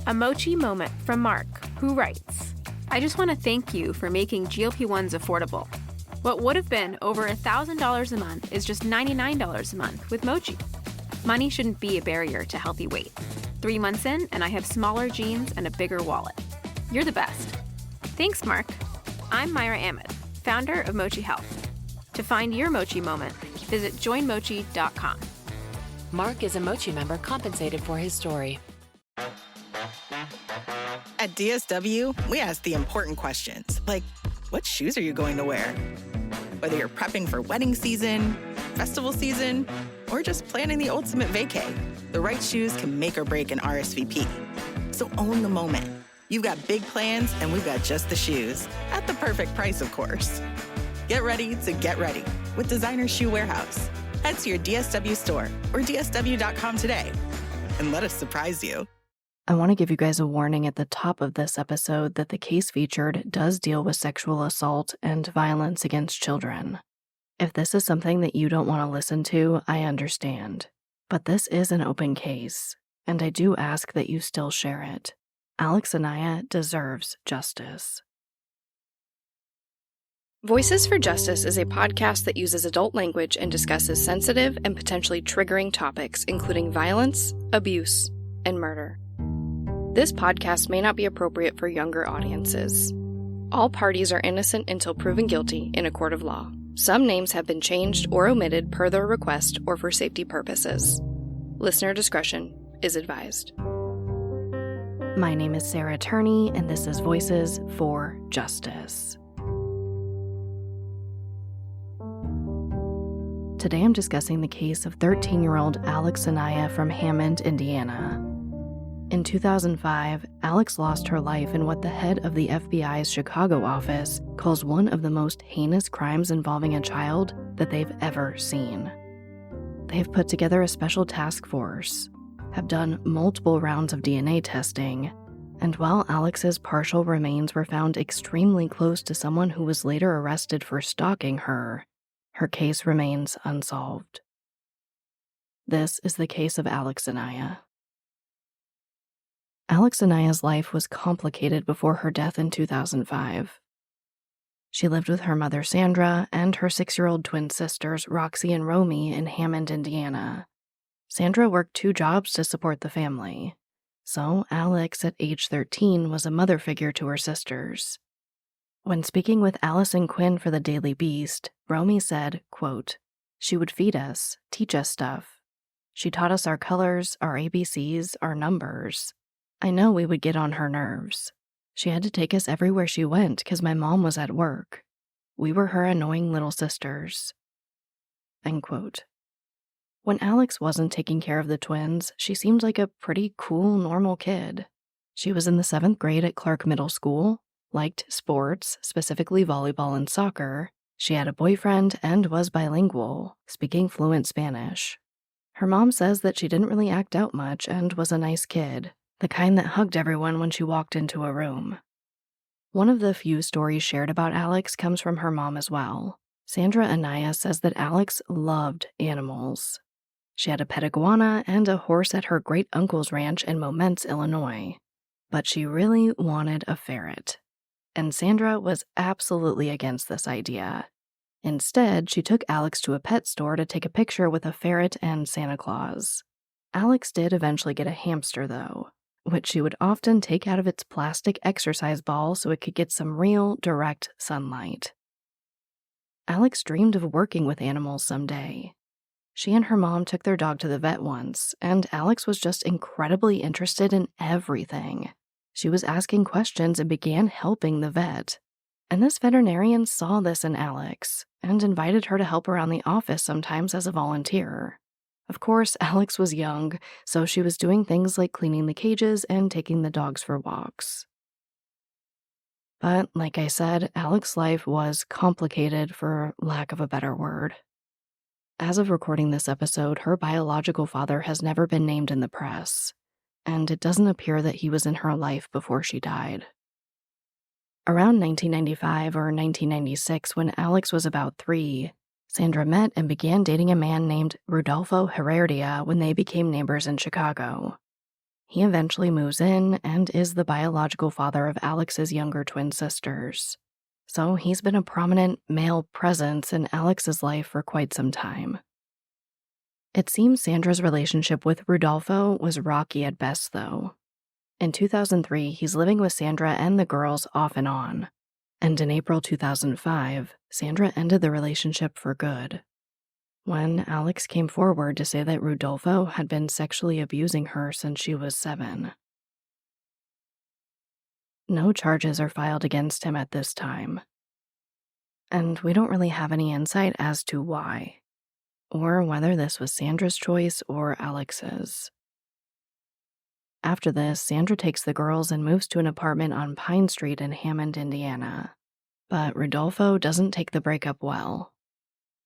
A Mochi moment from Mark, who writes, I just want to thank you for making GLP-1s affordable. What would have been over $1,000 a month is just $99 a month with Mochi. Money shouldn't be a barrier to healthy weight. 3 months in, and I have smaller jeans and a bigger wallet. You're the best. Thanks, Mark. I'm Myra Ahmed, founder of Mochi Health. To find your Mochi moment, visit joinmochi.com. Mark is a Mochi member compensated for his story. At DSW, we ask the important questions, like, what shoes are you going to wear? Whether you're prepping for wedding season, festival season, or just planning the ultimate vacay, the right shoes can make or break an RSVP. So own the moment. You've got big plans, and we've got just the shoes. At the perfect price, of course. Get ready to get ready with Designer Shoe Warehouse. Head to your DSW store or dsw.com today and let us surprise you. I want to give you guys a warning at the top of this episode that the case featured does deal with sexual assault and violence against children. If this is something that you don't want to listen to, I understand. But this is an open case, and I do ask that you still share it. Alex Anaya deserves justice. Voices for Justice is a podcast that uses adult language and discusses sensitive and potentially triggering topics, including violence, abuse, and murder. This podcast may not be appropriate for younger audiences. All parties are innocent until proven guilty in a court of law. Some names have been changed or omitted per their request or for safety purposes. Listener discretion is advised. My name is Sarah Turney, and this is Voices for Justice. Today I'm discussing the case of 13-year-old Alex Anaya from Hammond, Indiana. In 2005, Alex lost her life in what the head of the FBI's Chicago office calls one of the most heinous crimes involving a child that they've ever seen. They've put together a special task force, have done multiple rounds of DNA testing, and while Alex's partial remains were found extremely close to someone who was later arrested for stalking her, her case remains unsolved. This is the case of Alex Anaya. Alex Anaya's life was complicated before her death in 2005. She lived with her mother Sandra and her 6-year-old twin sisters Roxy and Romy in Hammond, Indiana. Sandra worked 2 jobs to support the family, so Alex at age 13 was a mother figure to her sisters. When speaking with Allison Quinn for the Daily Beast, Romy said, quote, "She would feed us, teach us stuff. She taught us our colors, our ABCs, our numbers. I know we would get on her nerves. She had to take us everywhere she went because my mom was at work. We were her annoying little sisters." End quote. When Alex wasn't taking care of the twins, she seemed like a pretty cool, normal kid. She was in the 7th grade at Clark Middle School, liked sports, specifically volleyball and soccer. She had a boyfriend and was bilingual, speaking fluent Spanish. Her mom says that she didn't really act out much and was a nice kid, the kind that hugged everyone when she walked into a room. One of the few stories shared about Alex comes from her mom as well. Sandra Anaya says that Alex loved animals. She had a pet iguana and a horse at her great-uncle's ranch in Momence, Illinois. But she really wanted a ferret. And Sandra was absolutely against this idea. Instead, she took Alex to a pet store to take a picture with a ferret and Santa Claus. Alex did eventually get a hamster, though, which she would often take out of its plastic exercise ball so it could get some real, direct sunlight. Alex dreamed of working with animals someday. She and her mom took their dog to the vet once, and Alex was just incredibly interested in everything. She was asking questions and began helping the vet. And this veterinarian saw this in Alex and invited her to help around the office sometimes as a volunteer. Of course, Alex was young, so she was doing things like cleaning the cages and taking the dogs for walks. But, like I said, Alex's life was complicated for lack of a better word. As of recording this episode, her biological father has never been named in the press, and it doesn't appear that he was in her life before she died. Around 1995 or 1996, when Alex was about 3, Sandra met and began dating a man named Rudolfo Heredia when they became neighbors in Chicago. He eventually moves in and is the biological father of Alex's younger twin sisters. So he's been a prominent male presence in Alex's life for quite some time. It seems Sandra's relationship with Rudolfo was rocky at best, though. In 2003, he's living with Sandra and the girls off and on. And in April 2005, Sandra ended the relationship for good. When Alex came forward to say that Rudolfo had been sexually abusing her since she was 7. No charges are filed against him at this time. And we don't really have any insight as to why, or whether this was Sandra's choice or Alex's. After this, Sandra takes the girls and moves to an apartment on Pine Street in Hammond, Indiana. But Rudolfo doesn't take the breakup well.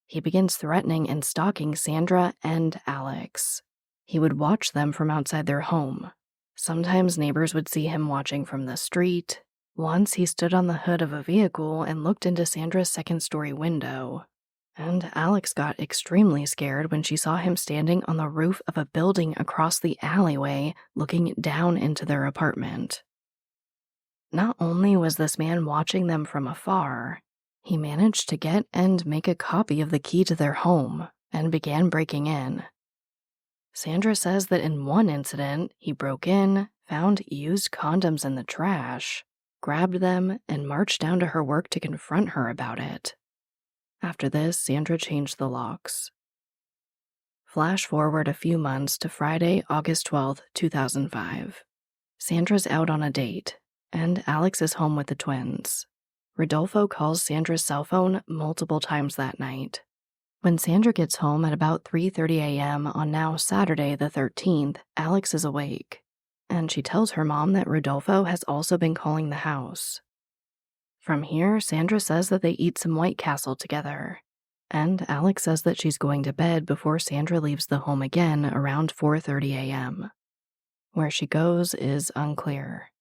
He begins threatening and stalking Sandra and Alex. He would watch them from outside their home. Sometimes neighbors would see him watching from the street. Once he stood on the hood of a vehicle and looked into Sandra's second-story window. And Alex got extremely scared when she saw him standing on the roof of a building across the alleyway looking down into their apartment. Not only was this man watching them from afar, he managed to get and make a copy of the key to their home and began breaking in. Sandra says that in one incident, he broke in, found used condoms in the trash, grabbed them, and marched down to her work to confront her about it. After this, Sandra changed the locks. Flash forward a few months to Friday, August 12, 2005. Sandra's out on a date, and Alex is home with the twins. Rudolfo calls Sandra's cell phone multiple times that night. When Sandra gets home at about 3:30 a.m. on now Saturday the 13th, Alex is awake, and she tells her mom that Rudolfo has also been calling the house. From here, Sandra says that they eat some White Castle together, and Alex says that she's going to bed before Sandra leaves the home again around 4:30 a.m. Where she goes is unclear,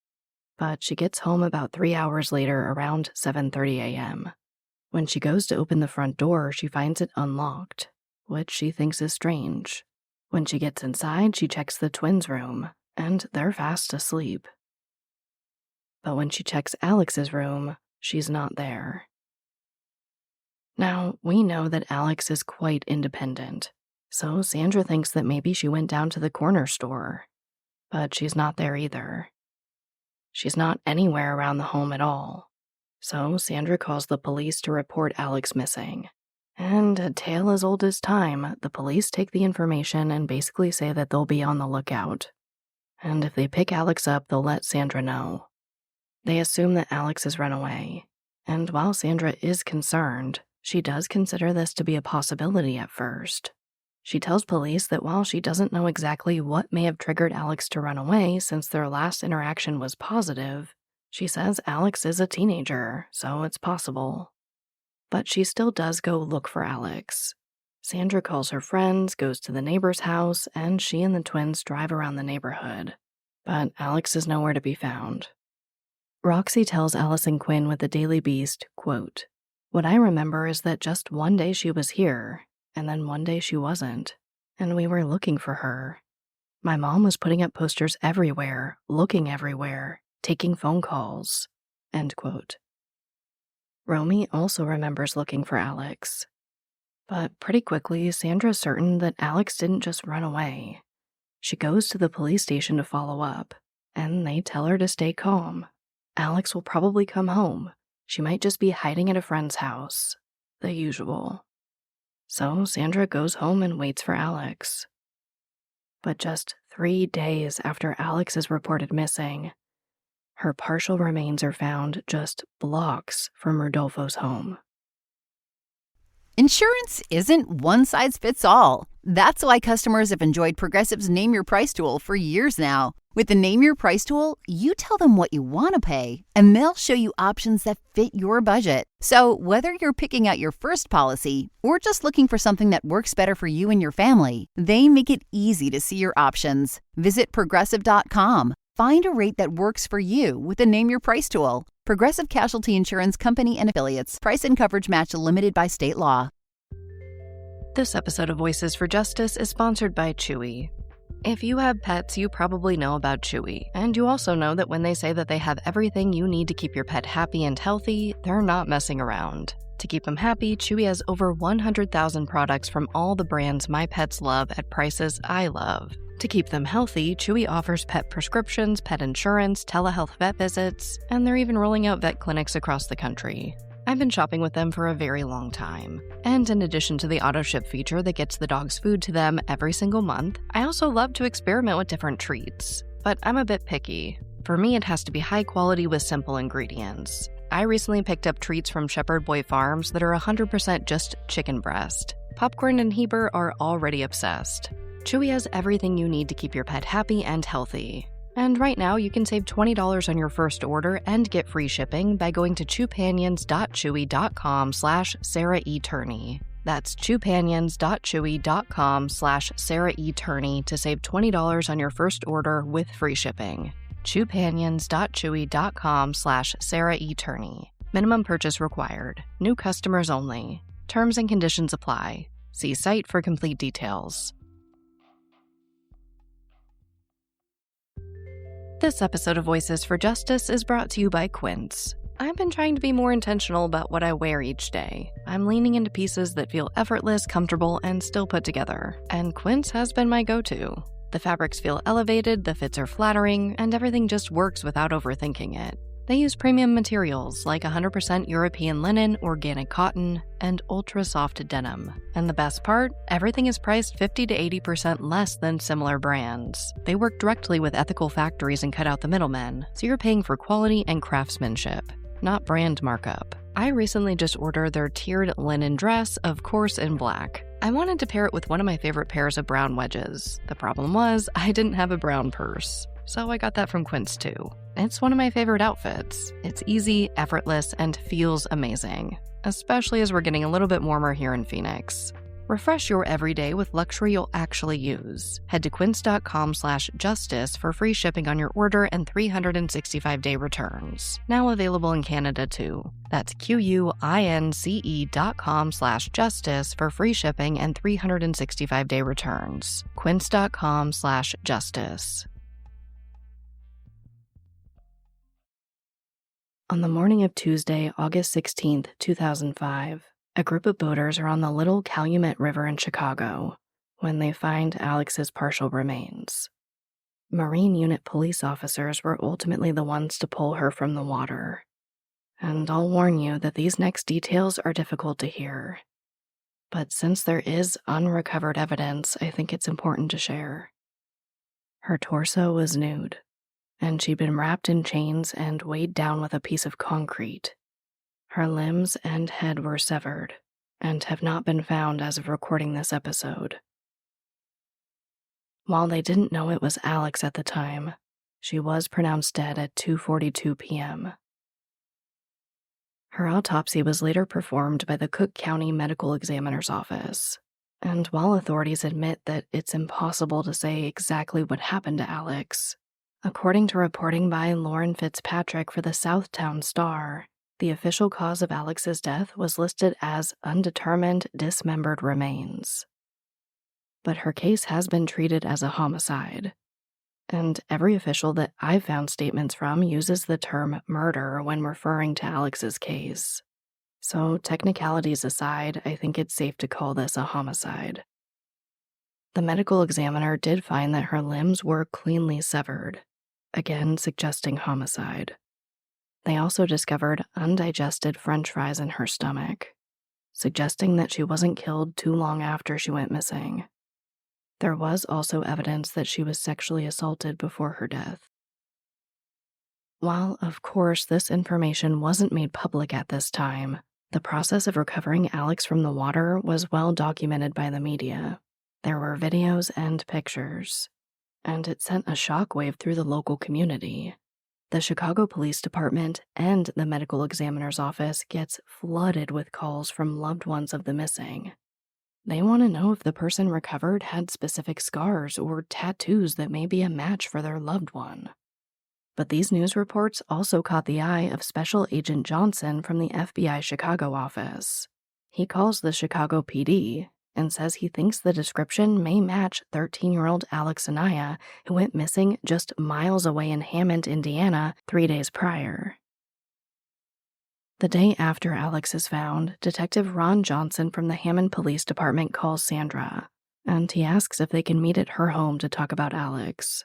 but she gets home about 3 hours later around 7:30 a.m. When she goes to open the front door, she finds it unlocked, which she thinks is strange. When she gets inside, she checks the twins' room, and they're fast asleep. But when she checks Alex's room, she's not there. Now, we know that Alex is quite independent, so Sandra thinks that maybe she went down to the corner store, but she's not there either. She's not anywhere around the home at all, so Sandra calls the police to report Alex missing. And a tale as old as time, the police take the information and basically say that they'll be on the lookout. And if they pick Alex up, they'll let Sandra know. They assume that Alex has run away, and while Sandra is concerned, she does consider this to be a possibility at first. She tells police that while she doesn't know exactly what may have triggered Alex to run away since their last interaction was positive, she says Alex is a teenager, so it's possible. But she still does go look for Alex. Sandra calls her friends, goes to the neighbor's house, and she and the twins drive around the neighborhood. But Alex is nowhere to be found. Roxy tells Allison Quinn with the Daily Beast, quote, "What I remember is that just one day she was here, and then one day she wasn't, and we were looking for her. My mom was putting up posters everywhere, looking everywhere, taking phone calls," end quote. Romy also remembers looking for Alex. But pretty quickly, Sandra's certain that Alex didn't just run away. She goes to the police station to follow up, and they tell her to stay calm. Alex will probably come home. She might just be hiding at a friend's house. The usual. So Sandra goes home and waits for Alex. But just 3 days after Alex is reported missing, her partial remains are found just blocks from Rudolfo's home. Insurance isn't one size fits all. That's why customers have enjoyed Progressive's Name Your Price tool for years now. With the Name Your Price tool, you tell them what you want to pay, and they'll show you options that fit your budget. So whether you're picking out your first policy or just looking for something that works better for you and your family, they make it easy to see your options. Visit Progressive.com. Find a rate that works for you with the Name Your Price tool. Progressive Casualty Insurance Company and Affiliates. Price and coverage match limited by state law. This episode of Voices for Justice is sponsored by Chewy. If you have pets, you probably know about Chewy, and you also know that when they say that they have everything you need to keep your pet happy and healthy, they're not messing around. To keep them happy, Chewy has over 100,000 products from all the brands my pets love at prices I love. To keep them healthy, Chewy offers pet prescriptions, pet insurance, telehealth vet visits, and they're even rolling out vet clinics across the country. I've been shopping with them for a very long time. And in addition to the auto-ship feature that gets the dog's food to them every single month, I also love to experiment with different treats. But I'm a bit picky. For me, it has to be high quality with simple ingredients. I recently picked up treats from Shepherd Boy Farms that are 100% just chicken breast. Popcorn and Heber are already obsessed. Chewy has everything you need to keep your pet happy and healthy. And right now, you can save $20 on your first order and get free shipping by going to chewpanions.chewy.com/Sarah E. Turney. That's chewpanions.chewy.com/Sarah E. Turney to save $20 on your first order with free shipping. chewpanions.chewy.com/Sarah E. Turney. Minimum purchase required. New customers only. Terms and conditions apply. See site for complete details. This episode of Voices for Justice is brought to you by Quince. I've been trying to be more intentional about what I wear each day. I'm leaning into pieces that feel effortless, comfortable, and still put together. And Quince has been my go-to. The fabrics feel elevated, the fits are flattering, and everything just works without overthinking it. They use premium materials like 100% European linen, organic cotton, and ultra-soft denim. And the best part? Everything is priced 50 to 80% less than similar brands. They work directly with ethical factories and cut out the middlemen, so you're paying for quality and craftsmanship, not brand markup. I recently just ordered their tiered linen dress, of course in black. I wanted to pair it with one of my favorite pairs of brown wedges. The problem was, I didn't have a brown purse. So I got that from Quince too. It's one of my favorite outfits. It's easy, effortless, and feels amazing, especially as we're getting a little bit warmer here in Phoenix. Refresh your everyday with luxury you'll actually use. Head to quince.com/justice for free shipping on your order and 365-day returns. Now available in Canada too. That's QUINCE.com/justice for free shipping and 365-day returns. Quince.com/justice. On the morning of Tuesday, August 16th, 2005, a group of boaters are on the Little Calumet River in Chicago when they find Alex's partial remains. Marine Unit police officers were ultimately the ones to pull her from the water. And I'll warn you that these next details are difficult to hear. But since there is unrecovered evidence, I think it's important to share. Her torso was nude, and she'd been wrapped in chains and weighed down with a piece of concrete. Her limbs and head were severed and have not been found as of recording this episode. While they didn't know it was Alex at the time, she was pronounced dead at 2:42 p.m. Her autopsy was later performed by the Cook County Medical Examiner's Office, and while authorities admit that it's impossible to say exactly what happened to Alex, according to reporting by Lauren Fitzpatrick for the Southtown Star, the official cause of Alex's death was listed as undetermined dismembered remains. But her case has been treated as a homicide, and every official that I've found statements from uses the term murder when referring to Alex's case. So technicalities aside, I think it's safe to call this a homicide. The medical examiner did find that her limbs were cleanly severed, again suggesting homicide. They also discovered undigested French fries in her stomach, suggesting that she wasn't killed too long after she went missing. There was also evidence that she was sexually assaulted before her death. While, of course, this information wasn't made public at this time, the process of recovering Alex from the water was well documented by the media. There were videos and pictures, and it sent a shockwave through the local community. The Chicago Police Department and the medical examiner's office gets flooded with calls from loved ones of the missing. They want to know if the person recovered had specific scars or tattoos that may be a match for their loved one. But these news reports also caught the eye of Special Agent Johnson from the FBI Chicago office. He calls the Chicago PD, and says he thinks the description may match 13-year-old Alex Anaya, who went missing just miles away in Hammond, Indiana, 3 days prior. The day after Alex is found, Detective Ron Johnson from the Hammond Police Department calls Sandra, and he asks if they can meet at her home to talk about Alex.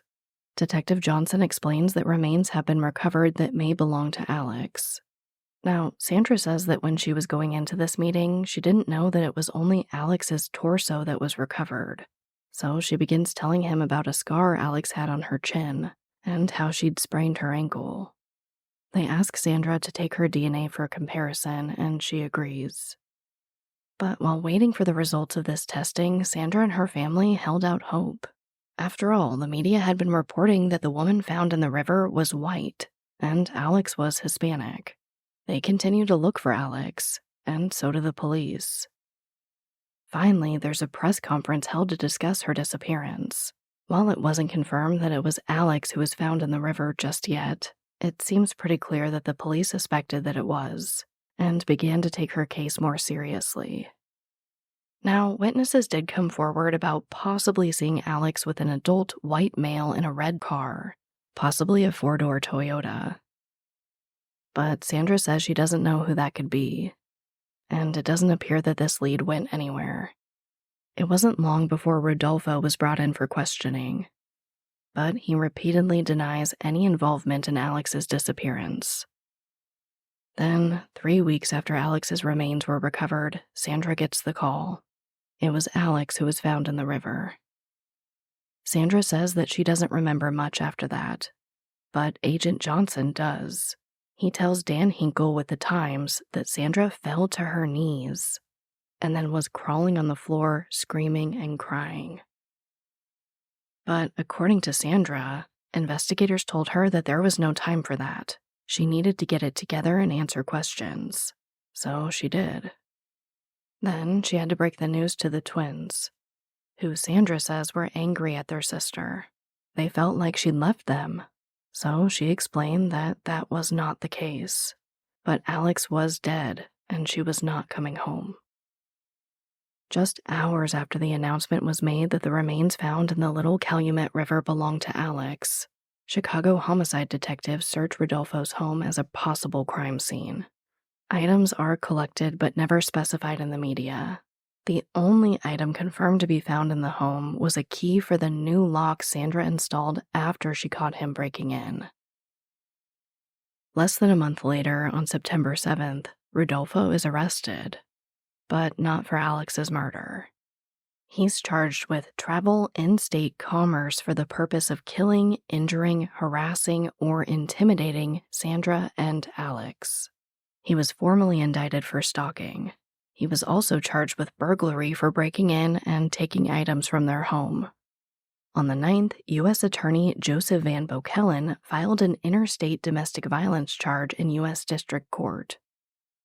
Detective Johnson explains that remains have been recovered that may belong to Alex. Now, Sandra says that when she was going into this meeting, she didn't know that it was only Alex's torso that was recovered. So she begins telling him about a scar Alex had on her chin and how she'd sprained her ankle. They ask Sandra to take her DNA for comparison, and she agrees. But while waiting for the results of this testing, Sandra and her family held out hope. After all, the media had been reporting that the woman found in the river was white, and Alex was Hispanic. They continue to look for Alex, and so do the police. Finally, there's a press conference held to discuss her disappearance. While it wasn't confirmed that it was Alex who was found in the river just yet, it seems pretty clear that the police suspected that it was, and began to take her case more seriously. Now, witnesses did come forward about possibly seeing Alex with an adult white male in a red car, possibly a 4-door Toyota. But Sandra says she doesn't know who that could be, and it doesn't appear that this lead went anywhere. It wasn't long before Rudolfo was brought in for questioning, but he repeatedly denies any involvement in Alex's disappearance. Then, 3 weeks after Alex's remains were recovered, Sandra gets the call. It was Alex who was found in the river. Sandra says that she doesn't remember much after that, but Agent Johnson does. He tells Dan Hinkle with the Times that Sandra fell to her knees and then was crawling on the floor, screaming and crying. But according to Sandra, investigators told her that there was no time for that. She needed to get it together and answer questions. So she did. Then she had to break the news to the twins, who Sandra says were angry at their sister. They felt like she'd left them. So she explained that that was not the case. But Alex was dead, and she was not coming home. Just hours after the announcement was made that the remains found in the Little Calumet River belonged to Alex, Chicago homicide detectives search Rudolfo's home as a possible crime scene. Items are collected but never specified in the media. The only item confirmed to be found in the home was a key for the new lock Sandra installed after she caught him breaking in. Less than a month later, on September 7th, Rudolfo is arrested, but not for Alex's murder. He's charged with travel in-state commerce for the purpose of killing, injuring, harassing, or intimidating Sandra and Alex. He was formally indicted for stalking. He was also charged with burglary for breaking in and taking items from their home. On the 9th, U.S. Attorney Joseph Van Bokellen filed an interstate domestic violence charge in U.S. District Court.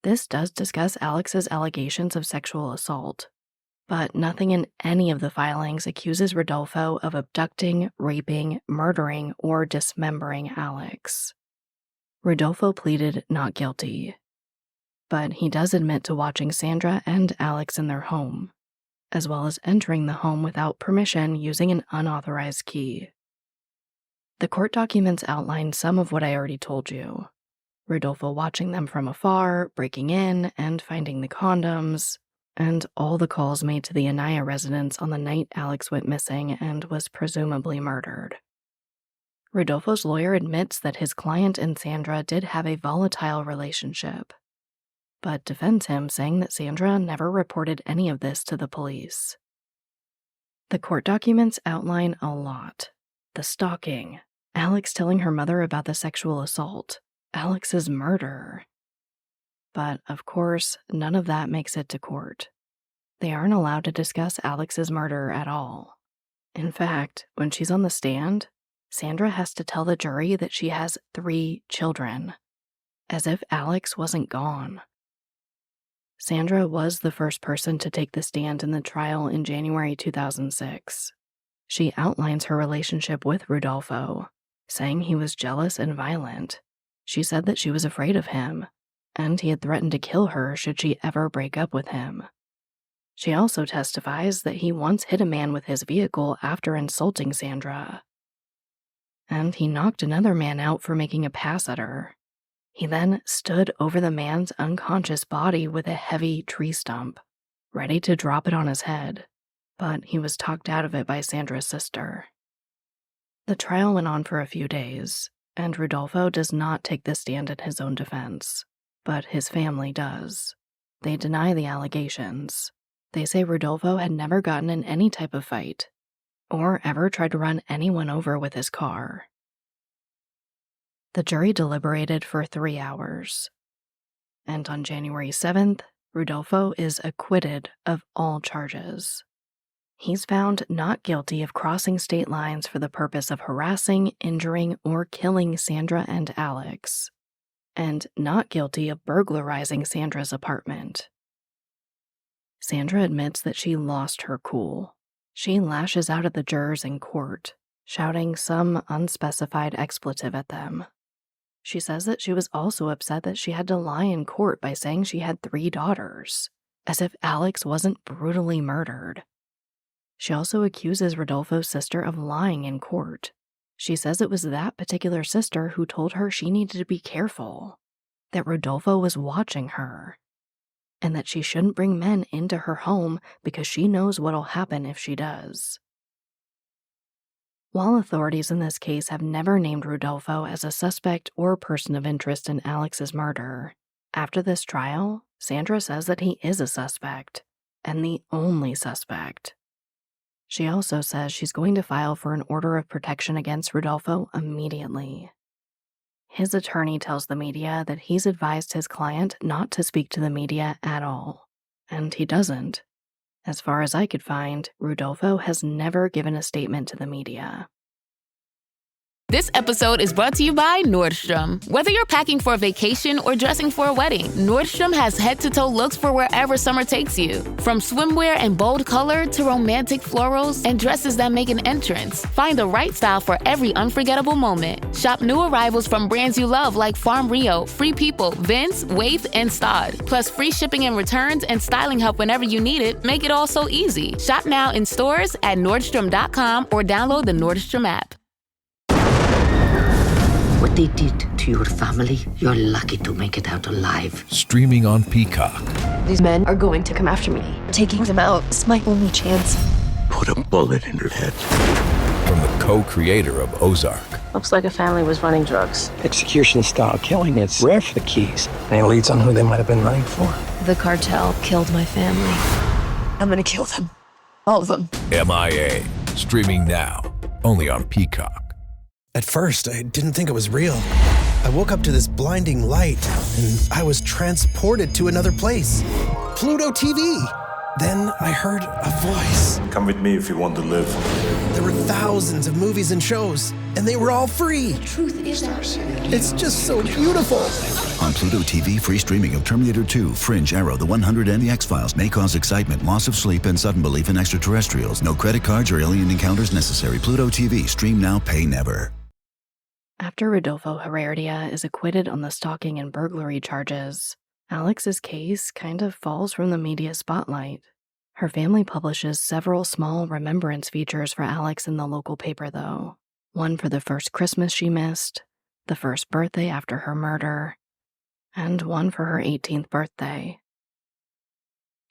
This does discuss Alex's allegations of sexual assault, but nothing in any of the filings accuses Rudolfo of abducting, raping, murdering, or dismembering Alex. Rudolfo pleaded not guilty, but he does admit to watching Sandra and Alex in their home, as well as entering the home without permission using an unauthorized key. The court documents outline some of what I already told you. Rudolfo watching them from afar, breaking in, and finding the condoms, and all the calls made to the Anaya residence on the night Alex went missing and was presumably murdered. Rudolfo's lawyer admits that his client and Sandra did have a volatile relationship, but defends him, saying that Sandra never reported any of this to the police. The court documents outline a lot. The stalking, Alex telling her mother about the sexual assault, Alex's murder. But, of course, none of that makes it to court. They aren't allowed to discuss Alex's murder at all. In fact, when she's on the stand, Sandra has to tell the jury that she has 3 children, as if Alex wasn't gone. Sandra was the first person to take the stand in the trial in January 2006. She outlines her relationship with Rudolfo, saying he was jealous and violent. She said that she was afraid of him, and he had threatened to kill her should she ever break up with him. She also testifies that he once hit a man with his vehicle after insulting Sandra. And he knocked another man out for making a pass at her. He then stood over the man's unconscious body with a heavy tree stump, ready to drop it on his head, but he was talked out of it by Sandra's sister. The trial went on for a few days, and Rudolfo does not take the stand in his own defense, but his family does. They deny the allegations. They say Rudolfo had never gotten in any type of fight, or ever tried to run anyone over with his car. The jury deliberated for 3 hours, and on January 7th, Rudolfo is acquitted of all charges. He's found not guilty of crossing state lines for the purpose of harassing, injuring, or killing Sandra and Alex, and not guilty of burglarizing Sandra's apartment. Sandra admits that she lost her cool. She lashes out at the jurors in court, shouting some unspecified expletive at them. She says that she was also upset that she had to lie in court by saying she had 3 daughters, as if Alex wasn't brutally murdered. She also accuses Rudolfo's sister of lying in court. She says it was that particular sister who told her she needed to be careful, that Rudolfo was watching her, and that she shouldn't bring men into her home because she knows what'll happen if she does. While authorities in this case have never named Rudolfo as a suspect or person of interest in Alex's murder, after this trial, Sandra says that he is a suspect, and the only suspect. She also says she's going to file for an order of protection against Rudolfo immediately. His attorney tells the media that he's advised his client not to speak to the media at all, and he doesn't. As far as I could find, Rudolfo has never given a statement to the media. This episode is brought to you by Nordstrom. Whether you're packing for a vacation or dressing for a wedding, Nordstrom has head-to-toe looks for wherever summer takes you. From swimwear and bold color to romantic florals and dresses that make an entrance, find the right style for every unforgettable moment. Shop new arrivals from brands you love like Farm Rio, Free People, Vince, Waif, and Stod. Plus free shipping and returns and styling help whenever you need it make it all so easy. Shop now in stores at Nordstrom.com or download the Nordstrom app. What they did to your family, you're lucky to make it out alive. Streaming on Peacock. These men are going to come after me. Taking them out is my only chance. Put a bullet in her head. From the co-creator of Ozark. Looks like a family was running drugs. Execution-style killing is rare for the Keys. Any leads on who they might have been running for? The cartel killed my family. I'm gonna kill them. All of them. MIA. Streaming now. Only on Peacock. At first, I didn't think it was real. I woke up to this blinding light, and I was transported to another place. Pluto TV! Then I heard a voice. Come with me if you want to live. There were thousands of movies and shows, and they were all free. The truth is ours. It's just so beautiful. On Pluto TV, free streaming of Terminator 2, Fringe, Arrow, The 100, and The X-Files may cause excitement, loss of sleep, and sudden belief in extraterrestrials. No credit cards or alien encounters necessary. Pluto TV. Stream now, pay never. After Rudolfo Heredia is acquitted on the stalking and burglary charges, Alex's case kind of falls from the media spotlight. Her family publishes several small remembrance features for Alex in the local paper, though. One for the first Christmas she missed, the first birthday after her murder, and one for her 18th birthday.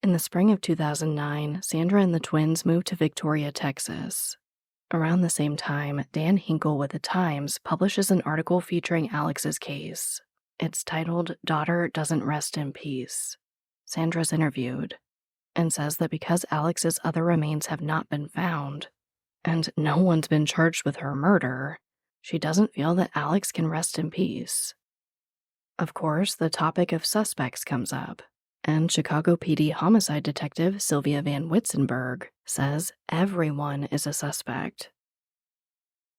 In the spring of 2009, Sandra and the twins moved to Victoria, Texas. Around the same time, Dan Hinkle with The Times publishes an article featuring Alex's case. It's titled, "Daughter Doesn't Rest in Peace." Sandra's interviewed and says that because Alex's other remains have not been found, and no one's been charged with her murder, she doesn't feel that Alex can rest in peace. Of course, the topic of suspects comes up, and Chicago PD homicide detective Sylvia Van Witzenberg says everyone is a suspect.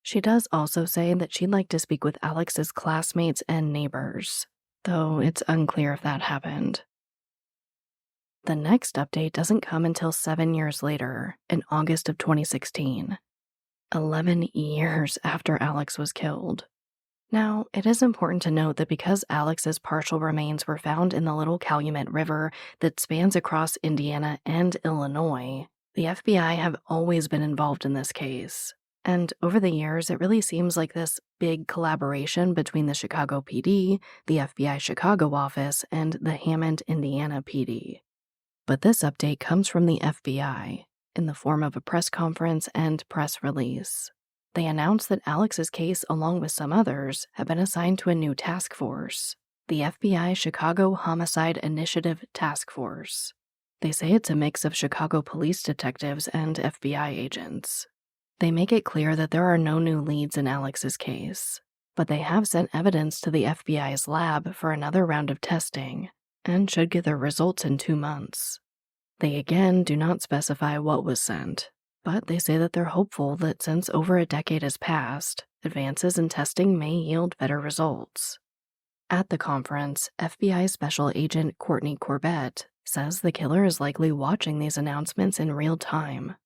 She does also say that she'd like to speak with Alex's classmates and neighbors, though it's unclear if that happened. The next update doesn't come until 7 years later, in August of 2016, 11 years after Alex was killed. Now, it is important to note that because Alex's partial remains were found in the Little Calumet River that spans across Indiana and Illinois, the FBI have always been involved in this case. And over the years, it really seems like this big collaboration between the Chicago PD, the FBI Chicago office, and the Hammond, Indiana PD. But this update comes from the FBI in the form of a press conference and press release. They announced that Alex's case, along with some others, have been assigned to a new task force, the FBI Chicago Homicide Initiative Task Force. They say it's a mix of Chicago police detectives and FBI agents. They make it clear that there are no new leads in Alex's case, but they have sent evidence to the FBI's lab for another round of testing and should get their results in 2 months. They again do not specify what was sent, but they say that they're hopeful that since over a decade has passed, advances in testing may yield better results. At the conference, FBI Special Agent Courtney Corbett says the killer is likely watching these announcements in real time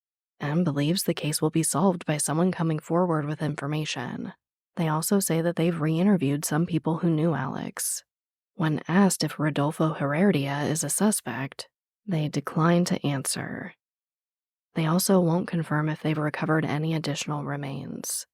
and believes the case will be solved by someone coming forward with information. They also say that they've re-interviewed some people who knew Alex. When asked if Rudolfo Heredia is a suspect, they decline to answer. They also won't confirm if they've recovered any additional remains.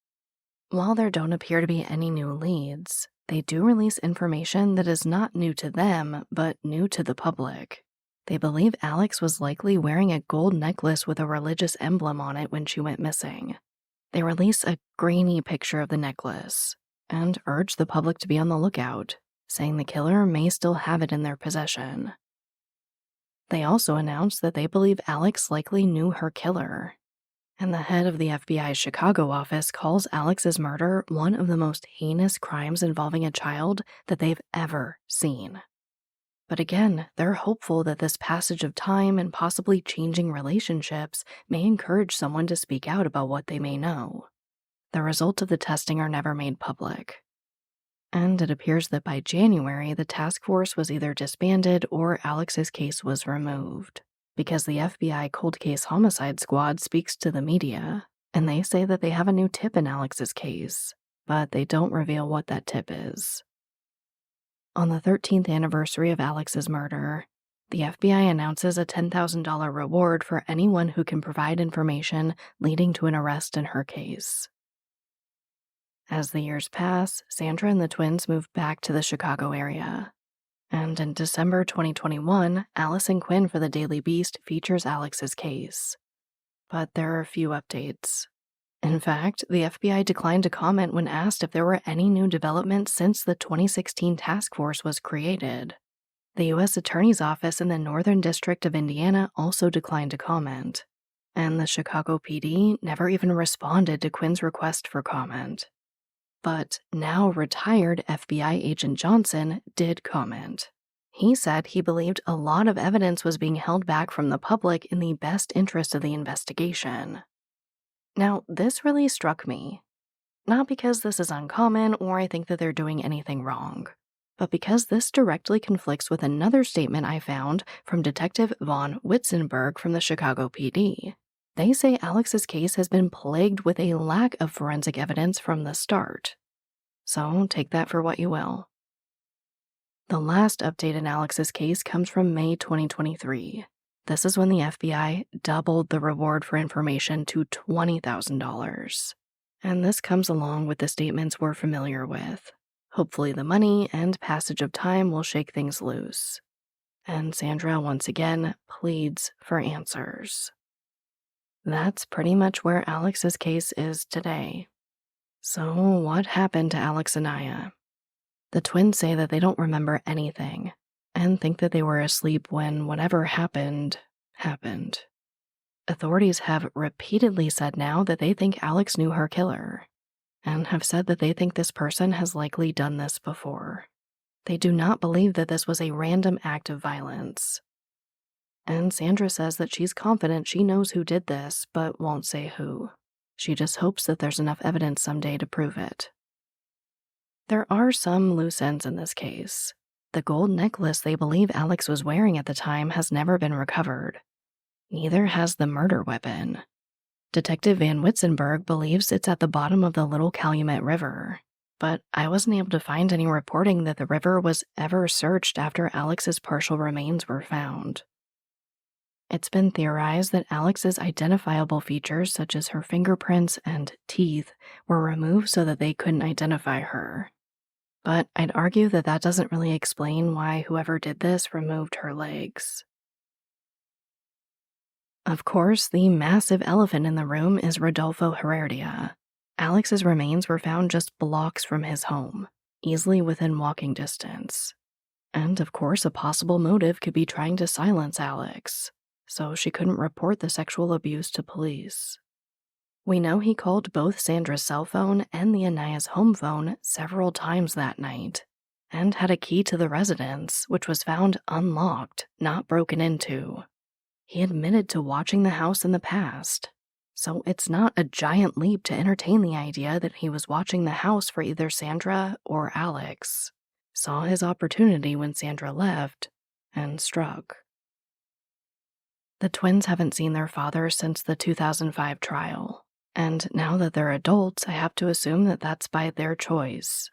While there don't appear to be any new leads, they do release information that is not new to them, but new to the public. They believe Alex was likely wearing a gold necklace with a religious emblem on it when she went missing. They release a grainy picture of the necklace and urge the public to be on the lookout, saying the killer may still have it in their possession. They also announced that they believe Alex likely knew her killer, and the head of the FBI's Chicago office calls Alex's murder one of the most heinous crimes involving a child that they've ever seen. But again, they're hopeful that this passage of time and possibly changing relationships may encourage someone to speak out about what they may know. The results of the testing are never made public. And it appears that by January, the task force was either disbanded or Alex's case was removed, because the FBI Cold Case Homicide Squad speaks to the media, and they say that they have a new tip in Alex's case, but they don't reveal what that tip is. On the 13th anniversary of Alex's murder, the FBI announces a $10,000 reward for anyone who can provide information leading to an arrest in her case. As the years pass, Sandra and the twins moved back to the Chicago area. And in December 2021, Allison Quinn for the Daily Beast features Alex's case. But there are a few updates. In fact, the FBI declined to comment when asked if there were any new developments since the 2016 task force was created. The U.S. Attorney's Office in the Northern District of Indiana also declined to comment. And the Chicago PD never even responded to Quinn's request for comment. But now retired FBI agent Johnson did comment. He said he believed a lot of evidence was being held back from the public in the best interest of the investigation. Now, this really struck me. Not because this is uncommon or I think that they're doing anything wrong, but because this directly conflicts with another statement I found from Detective Von Witzenberg from the Chicago PD. They say Alex's case has been plagued with a lack of forensic evidence from the start. So take that for what you will. The last update in Alex's case comes from May 2023. This is when the FBI doubled the reward for information to $20,000. And this comes along with the statements we're familiar with. Hopefully the money and passage of time will shake things loose. And Sandra once again pleads for answers. That's pretty much where Alex's case is today. So what happened to Alex Anaya? The twins say that they don't remember anything and think that they were asleep when whatever happened, happened. Authorities have repeatedly said now that they think Alex knew her killer and have said that they think this person has likely done this before. They do not believe that this was a random act of violence. And Sandra says that she's confident she knows who did this, but won't say who. She just hopes that there's enough evidence someday to prove it. There are some loose ends in this case. The gold necklace they believe Alex was wearing at the time has never been recovered. Neither has the murder weapon. Detective Van Witzenberg believes it's at the bottom of the Little Calumet River. but I wasn't able to find any reporting that the river was ever searched after Alex's partial remains were found. It's been theorized that Alex's identifiable features, such as her fingerprints and teeth, were removed so that they couldn't identify her. But I'd argue that that doesn't really explain why whoever did this removed her legs. Of course, the massive elephant in the room is Rudolfo Heredia. Alex's remains were found just blocks from his home, easily within walking distance. And of course, a possible motive could be trying to silence Alex, so she couldn't report the sexual abuse to police. We know he called both Sandra's cell phone and the Anaya's home phone several times that night, and had a key to the residence, which was found unlocked, not broken into. He admitted to watching the house in the past, so it's not a giant leap to entertain the idea that he was watching the house for either Sandra or Alex, saw his opportunity when Sandra left, and struck. The twins haven't seen their father since the 2005 trial, and now that they're adults, I have to assume that that's by their choice.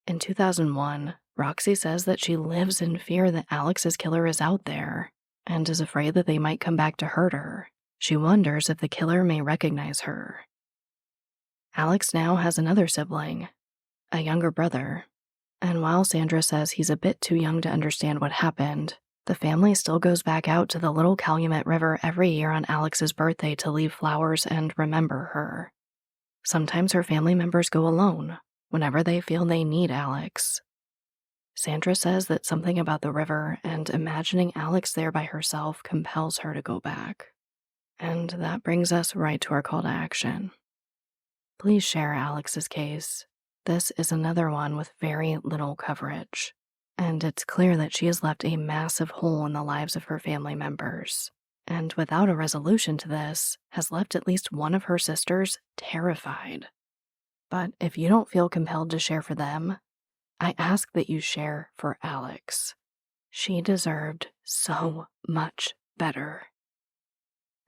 In 2001, Roxy says that she lives in fear that Alex's killer is out there, and is afraid that they might come back to hurt her. She wonders if the killer may recognize her. Alex now has another sibling, a younger brother, and while Sandra says he's a bit too young to understand what happened, the family still goes back out to the Little Calumet River every year on Alex's birthday to leave flowers and remember her. Sometimes her family members go alone, whenever they feel they need Alex. Sandra says that something about the river and imagining Alex there by herself compels her to go back. And that brings us right to our call to action. Please share Alex's case. This is another one with very little coverage, and it's clear that she has left a massive hole in the lives of her family members, and without a resolution to this, has left at least one of her sisters terrified. But if you don't feel compelled to share for them, I ask that you share for Alex. She deserved so much better.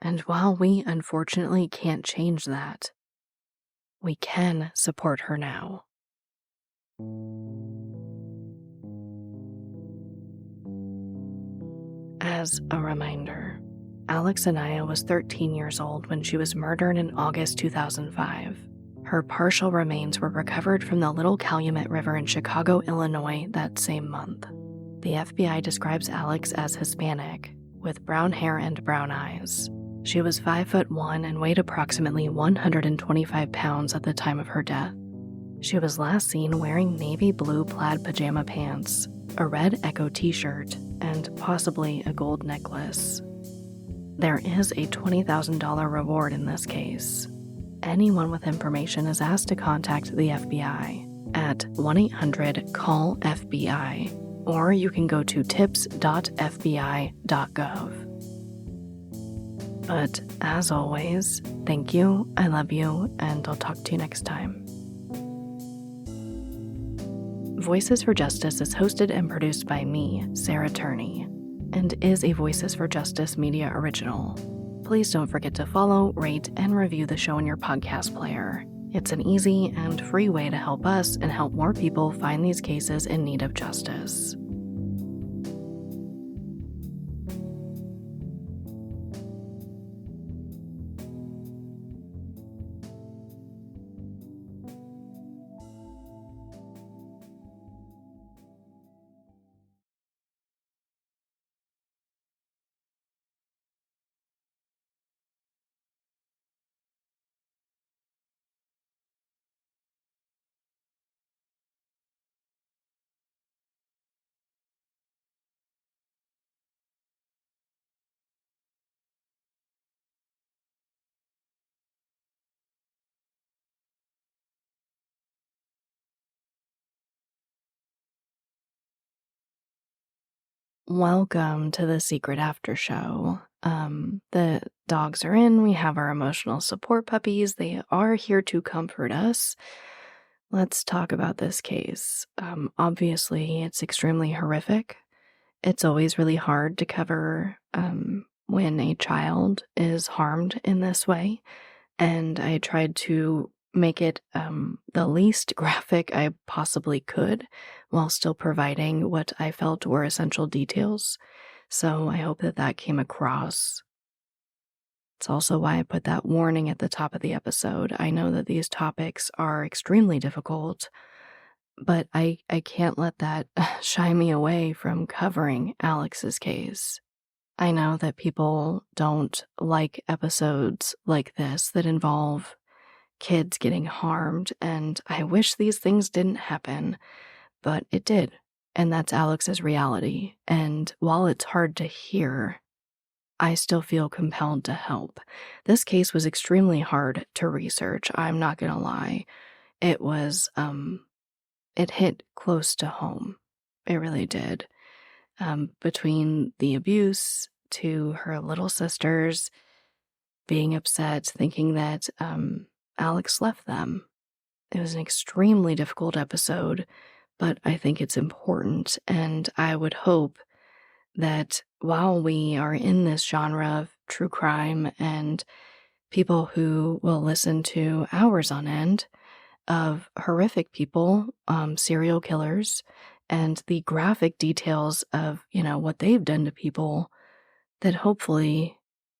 And while we unfortunately can't change that, we can support her now. As a reminder, Alex Anaya was 13 years old when she was murdered in August 2005. Her partial remains were recovered from the Little Calumet River in Chicago, Illinois that same month. The FBI describes Alex as Hispanic, with brown hair and brown eyes. She was 5'1" and weighed approximately 125 pounds at the time of her death. She was last seen wearing navy blue plaid pajama pants, a red Echo t-shirt, and possibly a gold necklace. There is a $20,000 reward in this case. Anyone with information is asked to contact the FBI at 1-800-CALL-FBI, or you can go to tips.fbi.gov. But as always, thank you, I love you, and I'll talk to you next time. Voices for Justice is hosted and produced by me, Sarah Turney, and is a Voices for Justice media original. Please don't forget to follow, rate, and review the show in your podcast player. It's an easy and free way to help us and help more people find these cases in need of justice. Welcome to the Secret After Show. The dogs are in. We have our emotional support puppies. They are here to comfort us. Let's talk about this case. Obviously, it's extremely horrific. It's always really hard to cover when a child is harmed in this way. And I tried to make it the least graphic I possibly could while still providing what I felt were essential details. So I hope that that came across. It's also why I put that warning at the top of the episode. I know that these topics are extremely difficult, but I can't let that shy me away from covering Alex's case. I know that people don't like episodes like this that involve kids getting harmed, and I wish these things didn't happen, but it did, and that's Alex's reality. And while it's hard to hear, I still feel compelled to help. This case was extremely hard to research, I'm not gonna lie. It was, it hit close to home. It really did. Between the abuse to her little sisters being upset, thinking that Alex left them. It was an extremely difficult episode, but I think it's important, and I would hope that while we are in this genre of true crime and people who will listen to hours on end of horrific people, serial killers, and the graphic details of, what they've done to people, that hopefully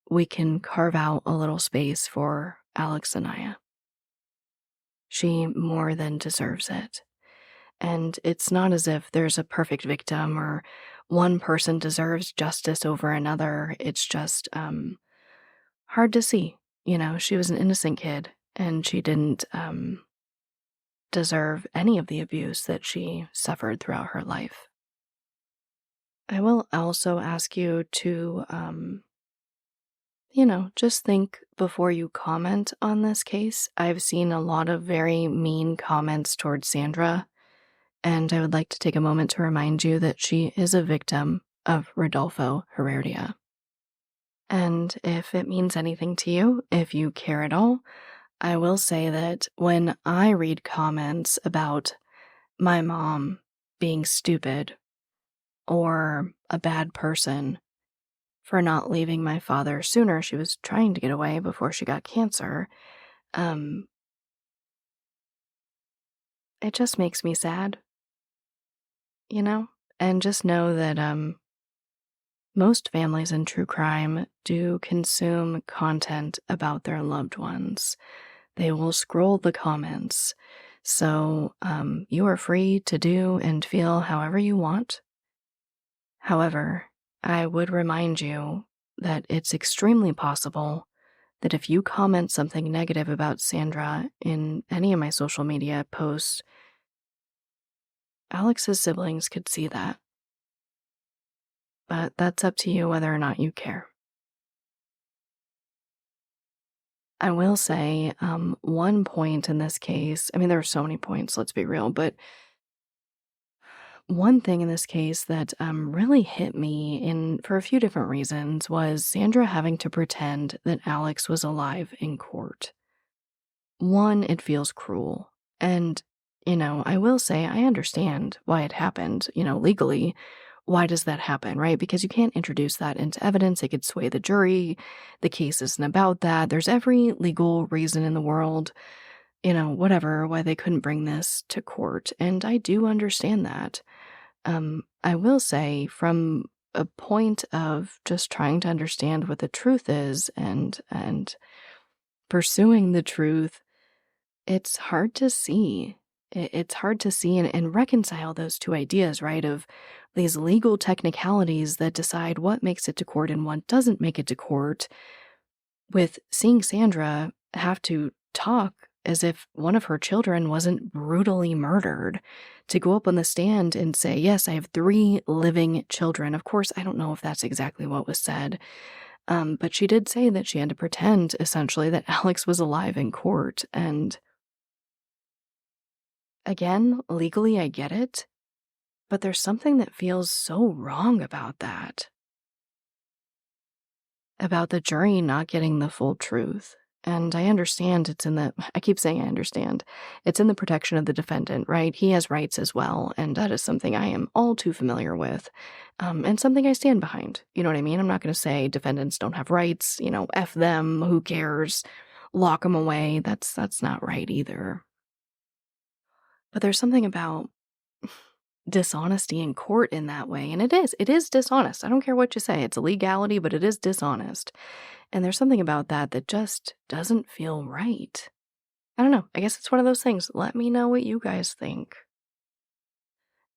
we can carve out a little space for Alex Anaya. She more than deserves it. And it's not as if there's a perfect victim or one person deserves justice over another. It's just hard to see. She was an innocent kid, and she didn't deserve any of the abuse that she suffered throughout her life. I will also ask you to, just think before you comment on this case. I've seen a lot of very mean comments towards Sandra, and I would like to take a moment to remind you that she is a victim of Rudolfo Heredia. And if it means anything to you, if you care at all, I will say that when I read comments about my mom being stupid or a bad person for not leaving my father sooner, she was trying to get away before she got cancer, it just makes me sad, and just know that most families in true crime do consume content about their loved ones. They will scroll the comments. So you are free to do and feel however you want. However, I would remind you that it's extremely possible that if you comment something negative about Sandra in any of my social media posts, Alex's siblings could see that. But that's up to you whether or not you care. I will say one point in this case, there are so many points, let's be real, but one thing in this case that really hit me for a few different reasons was Sandra having to pretend that Alex was alive in court. One, it feels cruel. And, I will say I understand why it happened, legally. Why does that happen, right? Because you can't introduce that into evidence. It could sway the jury. The case isn't about that. There's every legal reason in the world, whatever, why they couldn't bring this to court. And I do understand that. I will say from a point of just trying to understand what the truth is and pursuing the truth, it's hard to see. It's hard to see and reconcile those two ideas, right? Of these legal technicalities that decide what makes it to court and what doesn't make it to court, with seeing Sandra have to talk as if one of her children wasn't brutally murdered, to go up on the stand and say, yes, I have 3 living children. Of course, I don't know if that's exactly what was said, but she did say that she had to pretend, essentially, that Alex was alive in court. And again, legally, I get it, but there's something that feels so wrong about that. About the jury not getting the full truth. And I understand I keep saying I understand. It's in the protection of the defendant, right? He has rights as well, and that is something I am all too familiar with, and something I stand behind. You know what I mean? I'm not going to say defendants don't have rights, F them, who cares? lock them away. That's not right either. But there's something about dishonesty in court in that way, and it is dishonest. I don't care what you say. It's a legality, but it is dishonest. And there's something about that just doesn't feel right. I don't know. I guess it's one of those things. Let me know what you guys think.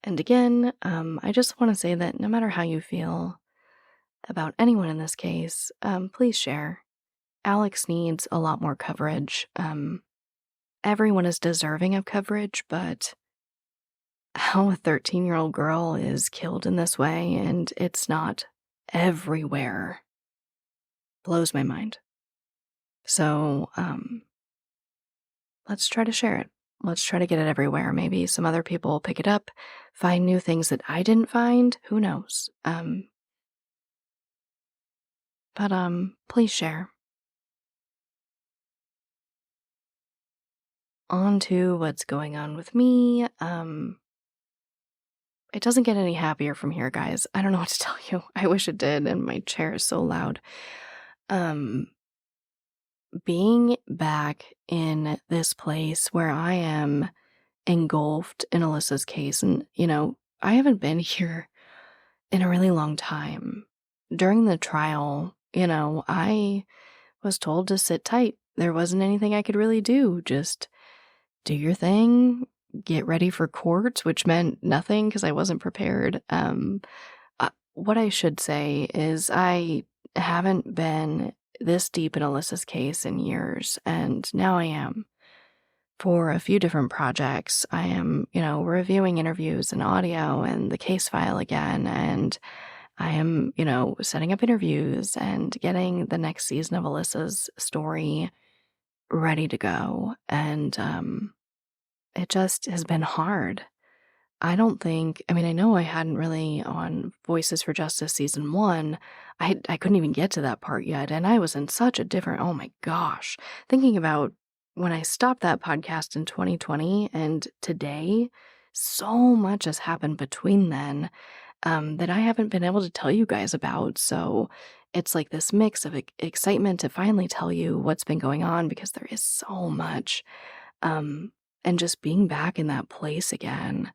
And again, I just want to say that no matter how you feel about anyone in this case, please share. Alex needs a lot more coverage. Everyone is deserving of coverage, but how a 13-year-old girl is killed in this way and it's not everywhere blows my mind. So, let's try to share it. Let's try to get it everywhere. Maybe some other people will pick it up, find new things that I didn't find. Who knows? But please share. On to what's going on with me. It doesn't get any happier from here, guys. I don't know what to tell you. I wish it did, and my chair is so loud. Being back in this place where I am engulfed in Alyssa's case, and, I haven't been here in a really long time. During the trial, I was told to sit tight. There wasn't anything I could really do. Just do your thing, get ready for court, which meant nothing because I wasn't prepared. What I should say is I haven't been this deep in Alyssa's case in years, and now I am. For a few different projects, I am, reviewing interviews and audio and the case file again, and I am, setting up interviews and getting the next season of Alyssa's story ready to go. And it just has been hard. I know I hadn't really on Voices for Justice season 1. I couldn't even get to that part yet. And I was in such a different, oh my gosh, thinking about when I stopped that podcast in 2020 and today, so much has happened between then that I haven't been able to tell you guys about. So it's like this mix of excitement to finally tell you what's been going on because there is so much. And just being back in that place again.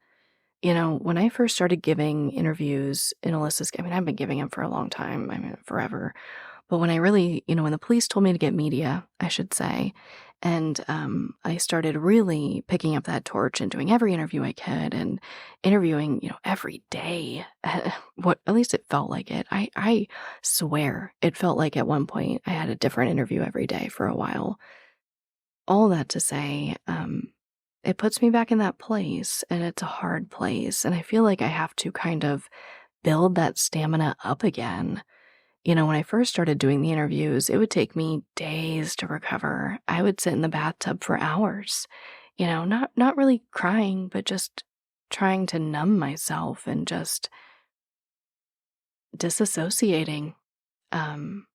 When I first started giving interviews in Alyssa's, I've been giving them for a long time, forever. But when I really, when the police told me to get media, I should say, and I started really picking up that torch and doing every interview I could and interviewing, every day. At least it felt like it. I swear it felt like at one point I had a different interview every day for a while. All that to say, it puts me back in that place, and it's a hard place, and I feel like I have to kind of build that stamina up again. When I first started doing the interviews, it would take me days to recover. I would sit in the bathtub for hours, not really crying, but just trying to numb myself and just disassociating. And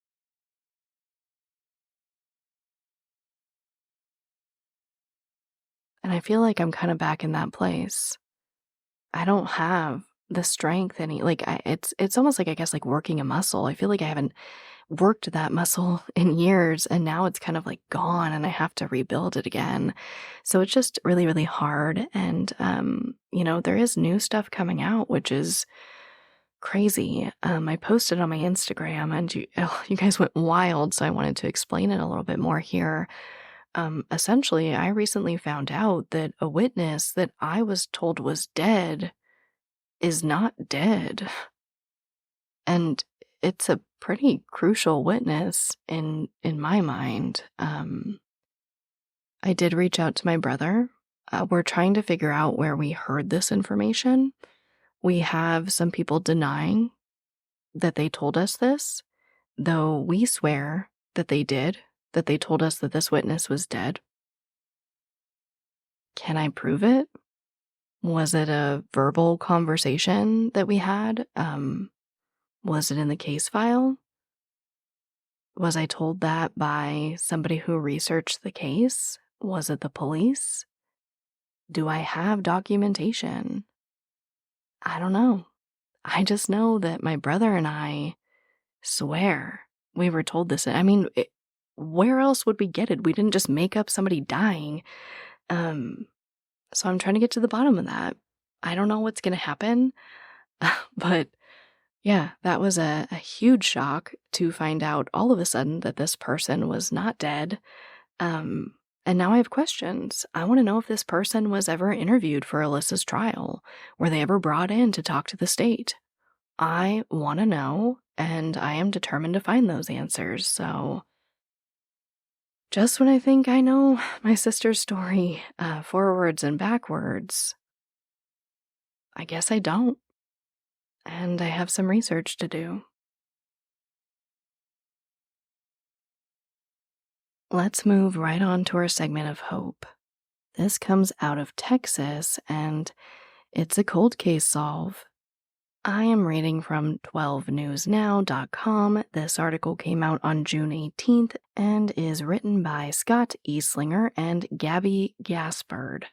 I feel like I'm kind of back in that place. I don't have the strength it's almost like, I guess, like working a muscle. I feel like I haven't worked that muscle in years, and now it's kind of like gone and I have to rebuild it again. So it's just really, really hard. And, there is new stuff coming out, which is crazy. I posted on my Instagram and you guys went wild. So I wanted to explain it a little bit more here. Essentially, I recently found out that a witness that I was told was dead is not dead. And it's a pretty crucial witness in my mind. I did reach out to my brother. We're trying to figure out where we heard this information. We have some people denying that they told us this, though we swear that they did. That they told us that this witness was dead. Can I prove it? Was it a verbal conversation that we had? Was it in the case file? Was I told that by somebody who researched the case? Was it the police? Do I have documentation? I don't know. I just know that my brother and I swear we were told this. where else would we get it? We didn't just make up somebody dying. So I'm trying to get to the bottom of that. I don't know what's going to happen, but yeah, that was a huge shock to find out all of a sudden that this person was not dead. And now I have questions. I want to know if this person was ever interviewed for Alyssa's trial. Were they ever brought in to talk to the state? I want to know, and I am determined to find those answers. So just when I think I know my sister's story forwards and backwards, I guess I don't. And I have some research to do. Let's move right on to our segment of hope. This comes out of Texas, and it's a cold case solve. I am reading from 12newsnow.com. This article came out on June 18th and is written by Scott Eastlinger and Gabby Gaspard.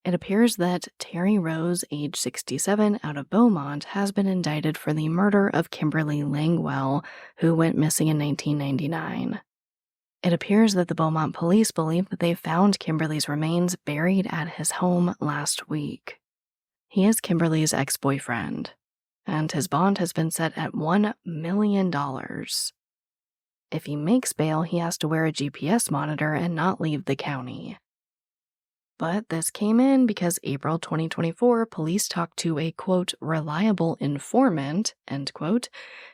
It appears that Terry Rose, age 67, out of Beaumont, has been indicted for the murder of Kimberly Langwell, who went missing in 1999. It appears that the Beaumont police believe that they found Kimberly's remains buried at his home last week. He is Kimberly's ex-boyfriend, and his bond has been set at $1 million. If he makes bail, he has to wear a GPS monitor and not leave the county. But this came in because April 2024, police talked to a, quote, reliable informant, end quote,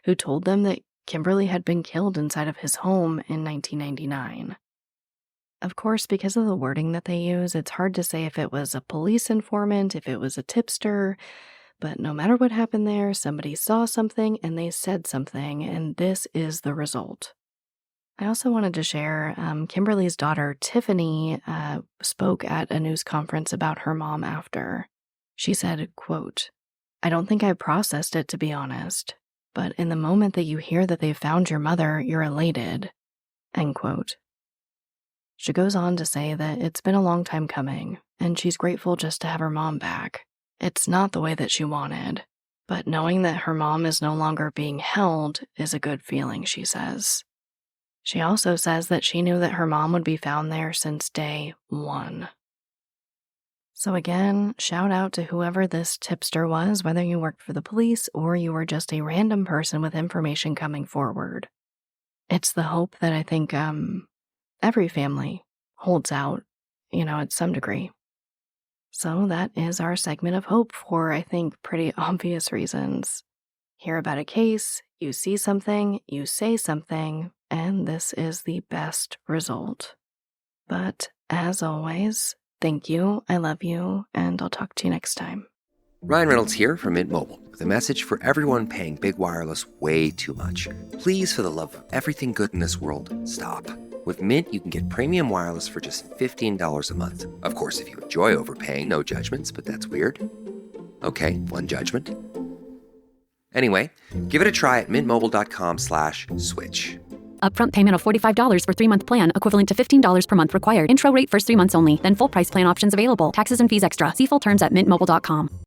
who told them that Kimberly had been killed inside of his home in 1999. Of course, because of the wording that they use, it's hard to say if it was a police informant, if it was a tipster, but no matter what happened there, somebody saw something and they said something, and this is the result. I also wanted to share Kimberly's daughter, Tiffany, spoke at a news conference about her mom after. She said, quote, "I don't think I processed it, to be honest, but in the moment that you hear that they found your mother, you're elated," end quote. She goes on to say that it's been a long time coming, and she's grateful just to have her mom back. It's not the way that she wanted, but knowing that her mom is no longer being held is a good feeling, she says. She also says that she knew that her mom would be found there since day one. So again, shout out to whoever this tipster was, whether you worked for the police or you were just a random person with information coming forward. It's the hope that I think every family holds out, at some degree. So that is our segment of hope for, I think, pretty obvious reasons. Hear about a case, you see something, you say something, and this is the best result. But as always, thank you, I love you, and I'll talk to you next time. Ryan Reynolds here from Mint Mobile with a message for everyone paying big wireless way too much. Please, for the love of everything good in this world, stop. With Mint, you can get premium wireless for just $15 a month. Of course, if you enjoy overpaying, no judgments, but that's weird. Okay, one judgment. Anyway, give it a try at mintmobile.com/switch. Upfront payment of $45 for 3-month plan, equivalent to $15 per month required. Intro rate first 3 months only, then full price plan options available. Taxes and fees extra. See full terms at mintmobile.com.